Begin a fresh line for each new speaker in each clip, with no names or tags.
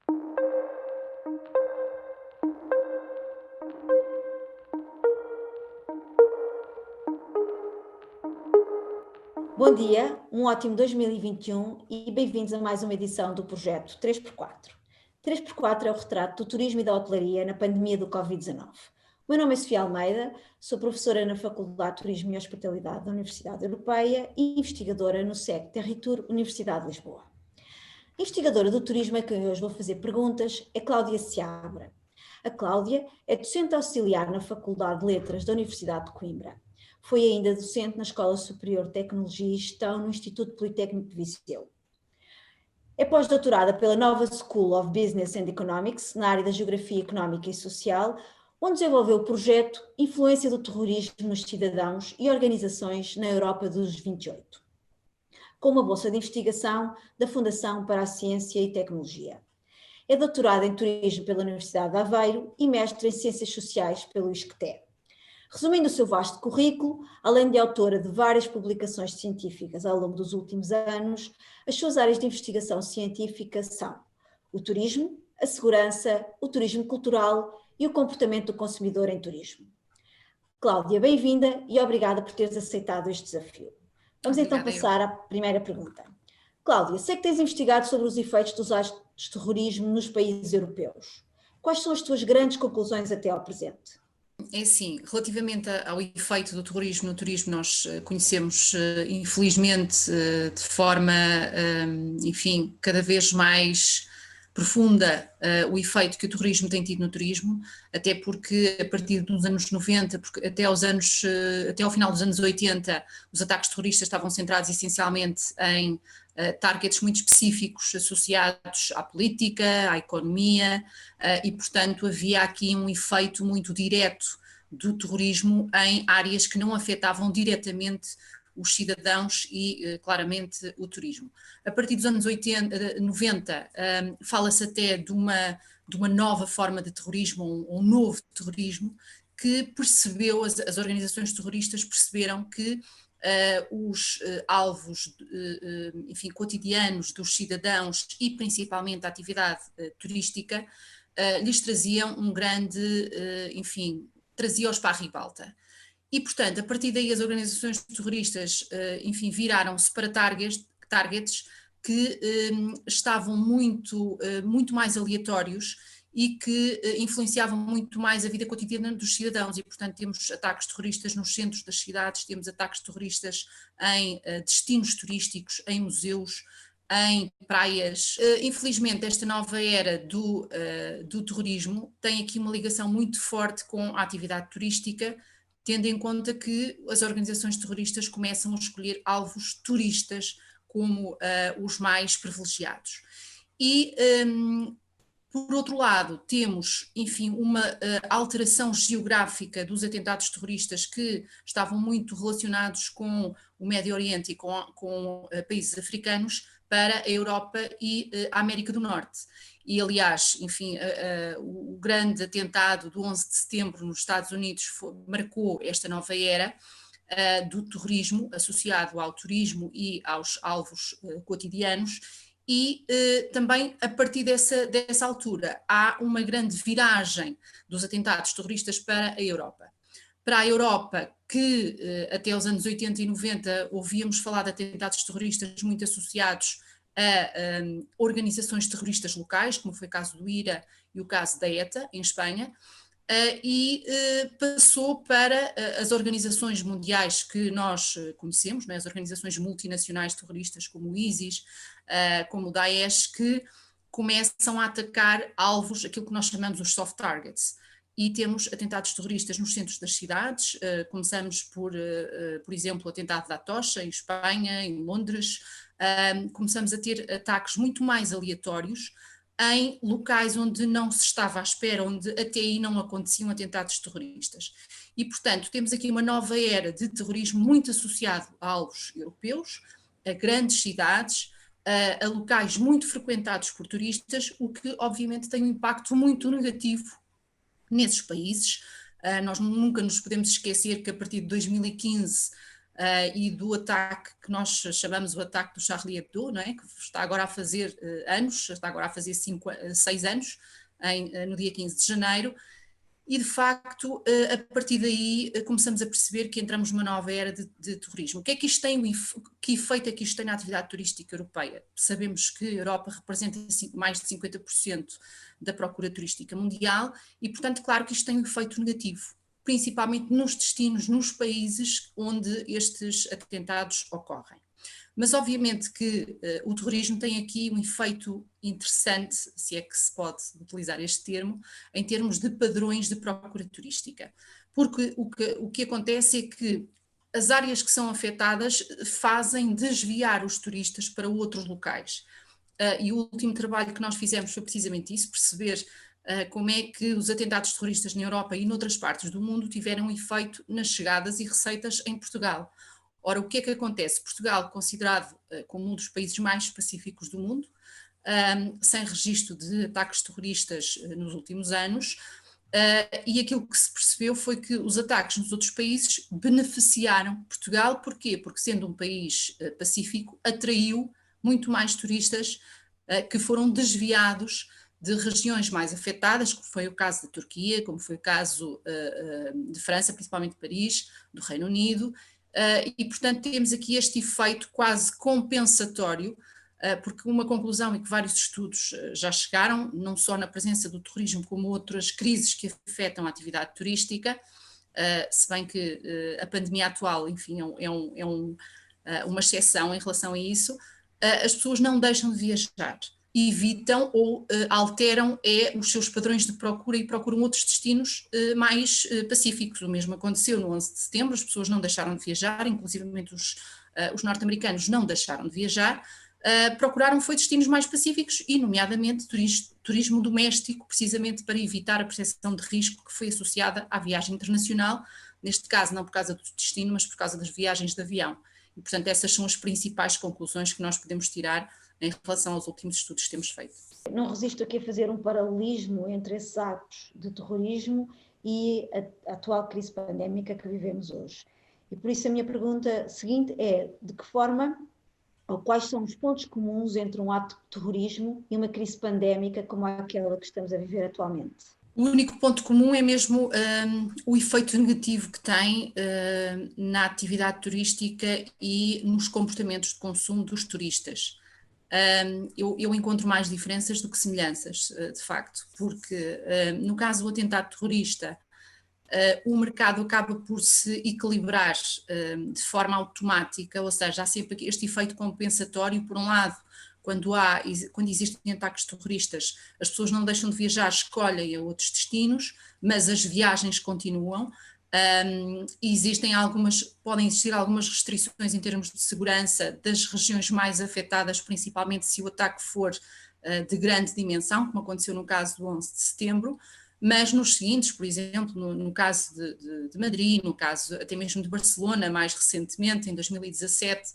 Bom dia, um ótimo 2021 e bem-vindos a mais uma edição do projeto 3x4. 3x4 é o retrato do turismo e da hotelaria na pandemia do Covid-19. O meu nome é Sofia Almeida, sou professora na Faculdade de Turismo e Hospitalidade da Universidade Europeia e investigadora no SEC Territour Universidade de Lisboa. A investigadora do turismo a quem hoje vou fazer perguntas é Cláudia Seabra. A Cláudia é docente auxiliar na Faculdade de Letras da Universidade de Coimbra. Foi ainda docente na Escola Superior de Tecnologia e Gestão no Instituto Politécnico de Viseu. É pós-doutorada pela Nova School of Business and Economics, na área da Geografia Económica e Social, onde desenvolveu o projeto Influência do Terrorismo nos Cidadãos e Organizações na Europa dos 28, com uma bolsa de investigação da Fundação para a Ciência e Tecnologia. É doutorada em Turismo pela Universidade de Aveiro e mestre em Ciências Sociais pelo ISCTE. Resumindo o seu vasto currículo, além de autora de várias publicações científicas ao longo dos últimos anos, as suas áreas de investigação científica são o turismo, a segurança, o turismo cultural e o comportamento do consumidor em turismo. Cláudia, bem-vinda e obrigada por teres aceitado este desafio. Vamos então passar à primeira pergunta. Cláudia, sei que tens investigado sobre os efeitos dos atos de terrorismo nos países europeus. Quais são as tuas grandes conclusões até ao presente?
É assim, relativamente ao efeito do terrorismo no turismo, nós conhecemos, infelizmente, de forma, enfim, cada vez mais profunda, o efeito que o terrorismo tem tido no turismo, até porque a partir dos anos 90, porque até ao final dos anos 80, os ataques terroristas estavam centrados essencialmente em targets muito específicos associados à política, à economia, e portanto havia aqui um efeito muito direto do terrorismo em áreas que não afetavam diretamente os cidadãos e claramente o turismo. A partir dos anos 90, fala-se até de uma nova forma de terrorismo, um novo terrorismo, que percebeu, as organizações terroristas perceberam que os alvos, enfim, cotidianos dos cidadãos e principalmente a atividade turística lhes traziam um grande, enfim, trazia-os para a ribalta. E, portanto, a partir daí as organizações terroristas, enfim, viraram-se para targets que estavam muito mais aleatórios e que influenciavam muito mais a vida cotidiana dos cidadãos e, portanto, temos ataques terroristas nos centros das cidades, temos ataques terroristas em destinos turísticos, em museus, em praias. Infelizmente, esta nova era do terrorismo tem aqui uma ligação muito forte com a atividade turística, tendo em conta que as organizações terroristas começam a escolher alvos turistas como os mais privilegiados. E, por outro lado, temos, enfim, uma alteração geográfica dos atentados terroristas que estavam muito relacionados com o Médio Oriente e com países africanos para a Europa e a América do Norte. E, aliás, enfim, o grande atentado do 11 de setembro nos Estados Unidos marcou esta nova era do terrorismo associado ao turismo e aos alvos cotidianos. E também a partir dessa altura há uma grande viragem dos atentados terroristas para a Europa. Para a Europa, que até os anos 80 e 90 ouvíamos falar de atentados terroristas muito associados a organizações terroristas locais, como foi o caso do IRA e o caso da ETA, em Espanha, e passou para as organizações mundiais que nós conhecemos, né, as organizações multinacionais terroristas como o ISIS, como o Daesh, que começam a atacar alvos, aquilo que nós chamamos os soft targets. E temos atentados terroristas nos centros das cidades, começamos por exemplo, o atentado da Atocha, em Espanha, em Londres, começamos a ter ataques muito mais aleatórios, em locais onde não se estava à espera, onde até aí não aconteciam atentados terroristas. E, portanto, temos aqui uma nova era de terrorismo muito associado a alvos europeus, a grandes cidades, a locais muito frequentados por turistas, o que obviamente tem um impacto muito negativo nesses países. Nós nunca nos podemos esquecer que a partir de 2015 e do ataque que nós chamamos o ataque do Charlie Hebdo, não é? Que está agora a fazer anos, está agora a fazer 6 anos, no dia 15 de janeiro, e de facto a partir daí começamos a perceber que entramos numa nova era de terrorismo. O que é que isto tem, que efeito é que isto tem na atividade turística europeia? Sabemos que a Europa representa mais de 50% da procura turística mundial e, portanto, claro que isto tem um efeito negativo, principalmente nos destinos, nos países onde estes atentados ocorrem. Mas obviamente que o terrorismo tem aqui um efeito interessante, se é que se pode utilizar este termo, em termos de padrões de procura turística. Porque o que acontece é que as áreas que são afetadas fazem desviar os turistas para outros locais. E o último trabalho que nós fizemos foi precisamente isso, perceber como é que os atentados terroristas na Europa e noutras partes do mundo tiveram efeito nas chegadas e receitas em Portugal. Ora, o que é que acontece? Portugal, considerado como um dos países mais pacíficos do mundo, sem registro de ataques terroristas nos últimos anos, e aquilo que se percebeu foi que os ataques nos outros países beneficiaram Portugal. Porquê? Porque sendo um país pacífico, atraiu muito mais turistas que foram desviados de regiões mais afetadas, como foi o caso da Turquia, como foi o caso de França, principalmente Paris, do Reino Unido, e portanto temos aqui este efeito quase compensatório, porque uma conclusão e que vários estudos já chegaram, não só na presença do terrorismo como outras crises que afetam a atividade turística, se bem que a pandemia atual, enfim, uma exceção em relação a isso, as pessoas não deixam de viajar, evitam ou alteram os seus padrões de procura e procuram outros destinos mais pacíficos. O mesmo aconteceu no 11 de setembro, as pessoas não deixaram de viajar, inclusivamente os norte-americanos não deixaram de viajar, procuraram foi destinos mais pacíficos e nomeadamente turismo doméstico, precisamente para evitar a percepção de risco que foi associada à viagem internacional, neste caso não por causa do destino, mas por causa das viagens de avião. E portanto essas são as principais conclusões que nós podemos tirar em relação aos últimos estudos que temos feito.
Não resisto aqui a fazer um paralelismo entre esses atos de terrorismo e a atual crise pandémica que vivemos hoje. E por isso a minha pergunta seguinte é: de que forma ou quais são os pontos comuns entre um ato de terrorismo e uma crise pandémica como aquela que estamos a viver atualmente?
O único ponto comum é mesmo o efeito negativo que tem na atividade turística e nos comportamentos de consumo dos turistas. Eu encontro mais diferenças do que semelhanças, de facto, porque no caso do atentado terrorista, o mercado acaba por se equilibrar de forma automática, ou seja, há sempre este efeito compensatório. Por um lado, quando existem ataques terroristas, as pessoas não deixam de viajar, escolhem a outros destinos, mas as viagens continuam. Podem existir algumas restrições em termos de segurança das regiões mais afetadas, principalmente se o ataque for de grande dimensão, como aconteceu no caso do 11 de setembro, mas nos seguintes, por exemplo, no caso de Madrid, no caso até mesmo de Barcelona, mais recentemente, em 2017,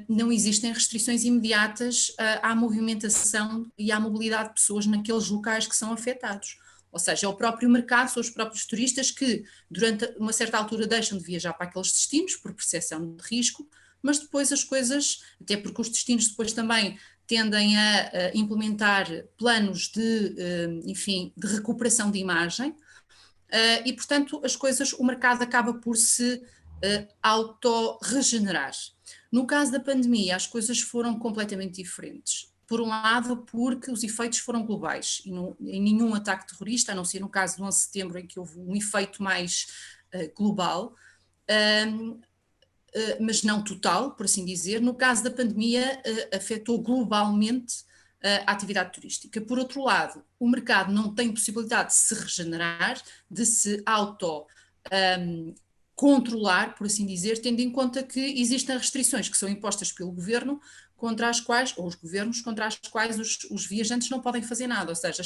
não existem restrições imediatas à movimentação e à mobilidade de pessoas naqueles locais que são afetados. Ou seja, é o próprio mercado, são os próprios turistas que, durante uma certa altura, deixam de viajar para aqueles destinos por percepção de risco, mas depois as coisas, até porque os destinos depois também tendem a implementar planos de recuperação de imagem, e, portanto, o mercado acaba por se auto-regenerar. No caso da pandemia, as coisas foram completamente diferentes. Por um lado, porque os efeitos foram globais, e em nenhum ataque terrorista, a não ser no caso do 11 de setembro, em que houve um efeito mais global, mas não total, por assim dizer. No caso da pandemia, afetou globalmente a atividade turística. Por outro lado, o mercado não tem possibilidade de se regenerar, de se controlar, por assim dizer, tendo em conta que existem restrições que são impostas pelo governo, contra as quais, ou os governos, contra as quais os viajantes não podem fazer nada, ou seja,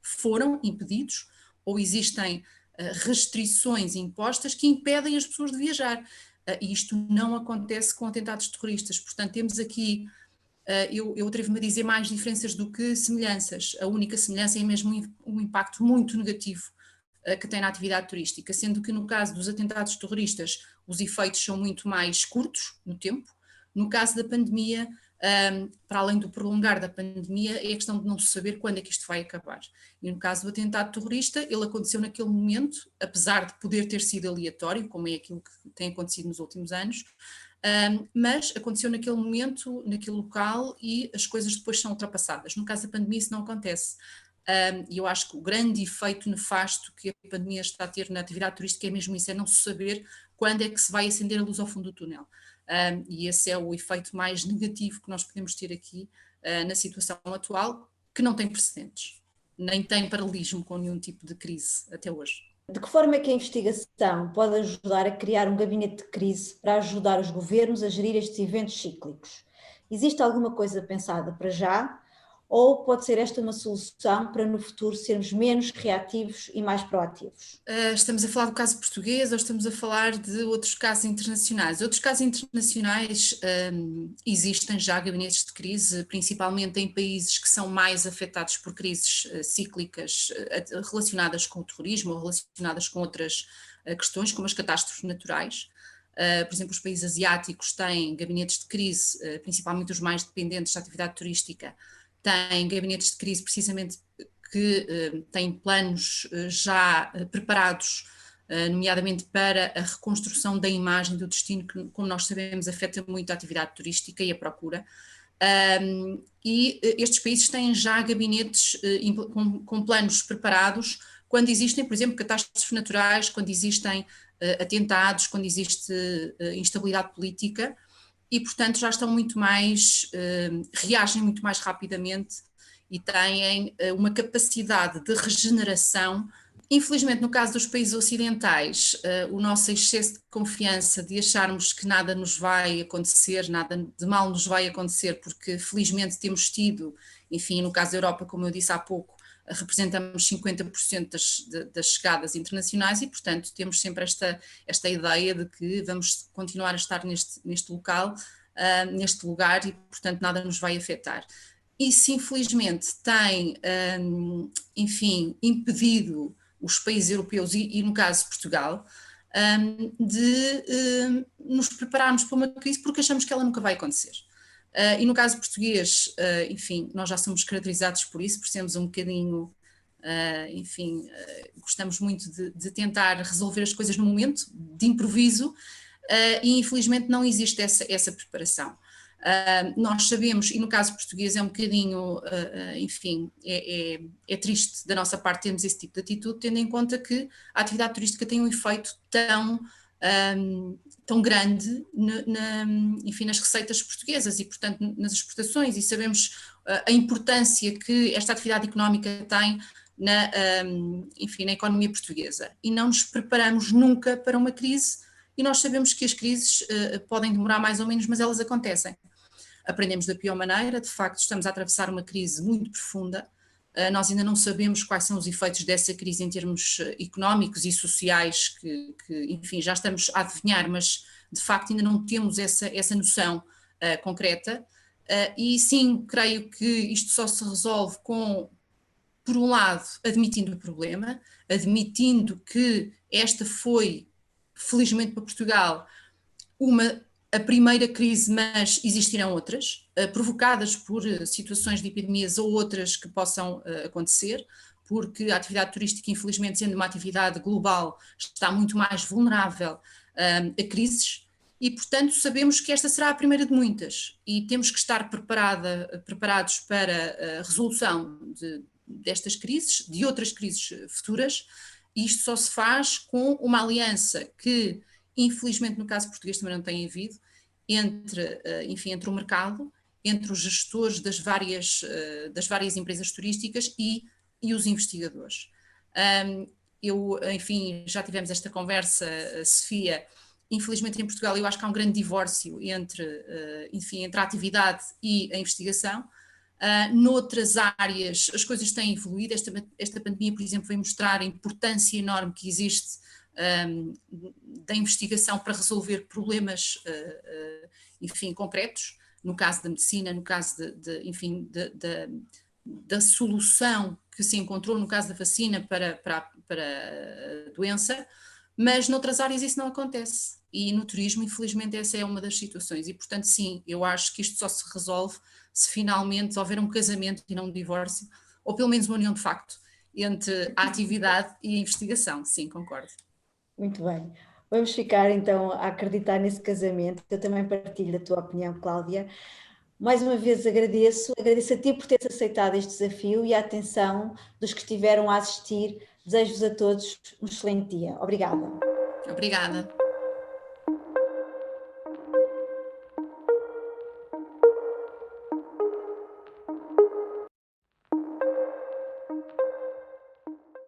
foram impedidos, ou existem restrições impostas que impedem as pessoas de viajar. E isto não acontece com atentados terroristas. Portanto, temos aqui, eu atrevo-me a dizer, mais diferenças do que semelhanças. A única semelhança é mesmo um impacto muito negativo que tem na atividade turística, sendo que no caso dos atentados terroristas os efeitos são muito mais curtos no tempo. No caso da pandemia, para além do prolongar da pandemia, é a questão de não se saber quando é que isto vai acabar. E no caso do atentado terrorista, ele aconteceu naquele momento, apesar de poder ter sido aleatório, como é aquilo que tem acontecido nos últimos anos, mas aconteceu naquele momento, naquele local, e as coisas depois são ultrapassadas. No caso da pandemia isso não acontece. E eu acho que o grande efeito nefasto que a pandemia está a ter na atividade turística é mesmo isso, é não se saber quando é que se vai acender a luz ao fundo do túnel. E esse é o efeito mais negativo que nós podemos ter aqui na situação atual, que não tem precedentes, nem tem paralelismo com nenhum tipo de crise até hoje.
De que forma é que a investigação pode ajudar a criar um gabinete de crise para ajudar os governos a gerir estes eventos cíclicos? Existe alguma coisa pensada para já? Ou pode ser esta uma solução para no futuro sermos menos reativos e mais proativos?
Estamos a falar do caso português ou estamos a falar de outros casos internacionais? Outros casos internacionais existem já gabinetes de crise, principalmente em países que são mais afetados por crises cíclicas relacionadas com o terrorismo ou relacionadas com outras questões, como as catástrofes naturais. Por exemplo, os países asiáticos têm gabinetes de crise, principalmente os mais dependentes da atividade turística, têm gabinetes de crise precisamente que têm planos já preparados, nomeadamente para a reconstrução da imagem do destino, que, como nós sabemos, afeta muito a atividade turística e a procura. E estes países têm já gabinetes com planos preparados quando existem, por exemplo, catástrofes naturais, quando existem atentados, quando existe instabilidade política, e portanto já estão muito mais, reagem muito mais rapidamente e têm uma capacidade de regeneração. Infelizmente, no caso dos países ocidentais, o nosso excesso de confiança, de acharmos que nada nos vai acontecer, nada de mal nos vai acontecer, porque felizmente temos tido, enfim, no caso da Europa, como eu disse há pouco, representamos 50% das chegadas internacionais e, portanto, temos sempre esta ideia de que vamos continuar a estar neste local, neste lugar e, portanto, nada nos vai afetar. Isso, infelizmente, tem, enfim, impedido os países europeus e no caso Portugal, de nos prepararmos para uma crise porque achamos que ela nunca vai acontecer. E no caso português, enfim, nós já somos caracterizados por isso, por sermos um bocadinho, enfim, gostamos muito de tentar resolver as coisas no momento, de improviso, e infelizmente não existe essa preparação. Nós sabemos, e no caso português é um bocadinho, enfim, é triste da nossa parte termos esse tipo de atitude, tendo em conta que a atividade turística tem um efeito tão grande enfim, nas receitas portuguesas e, portanto, nas exportações, e sabemos a importância que esta atividade económica tem enfim, na economia portuguesa. E não nos preparamos nunca para uma crise, e nós sabemos que as crises podem demorar mais ou menos, mas elas acontecem. Aprendemos da pior maneira, de facto estamos a atravessar uma crise muito profunda, nós ainda não sabemos quais são os efeitos dessa crise em termos económicos e sociais, que enfim, já estamos a adivinhar, mas de facto ainda não temos essa noção concreta, e sim, creio que isto só se resolve com, por um lado, admitindo o problema, admitindo que esta foi, felizmente para Portugal, a primeira crise, mas existirão outras, provocadas por situações de epidemias ou outras que possam acontecer, porque a atividade turística, infelizmente, sendo uma atividade global, está muito mais vulnerável a crises e, portanto, sabemos que esta será a primeira de muitas e temos que estar preparados para a resolução destas crises, de outras crises futuras, e isto só se faz com uma aliança que, infelizmente, no caso português também não tem havido, enfim, entre o mercado, entre os gestores das várias empresas turísticas e os investigadores. Enfim, já tivemos esta conversa, Sofia, infelizmente em Portugal eu acho que há um grande divórcio enfim, entre a atividade e a investigação. Noutras áreas as coisas têm evoluído, esta pandemia, por exemplo, veio mostrar a importância enorme que existe da investigação para resolver problemas, enfim, concretos, no caso da medicina, no caso enfim, da solução que se encontrou, no caso da vacina para a doença, mas noutras áreas isso não acontece. e no turismo, infelizmente, essa é uma das situações. E, portanto, sim, eu acho que isto só se resolve se finalmente houver um casamento e não um divórcio, ou pelo menos uma união de facto entre a atividade e a investigação. Sim, concordo.
Muito bem. Vamos ficar então a acreditar nesse casamento. Eu também partilho da tua opinião, Cláudia. Mais uma vez agradeço a ti por teres aceitado este desafio e a atenção dos que estiveram a assistir. Desejo-vos a todos um excelente dia. Obrigada.
Obrigada.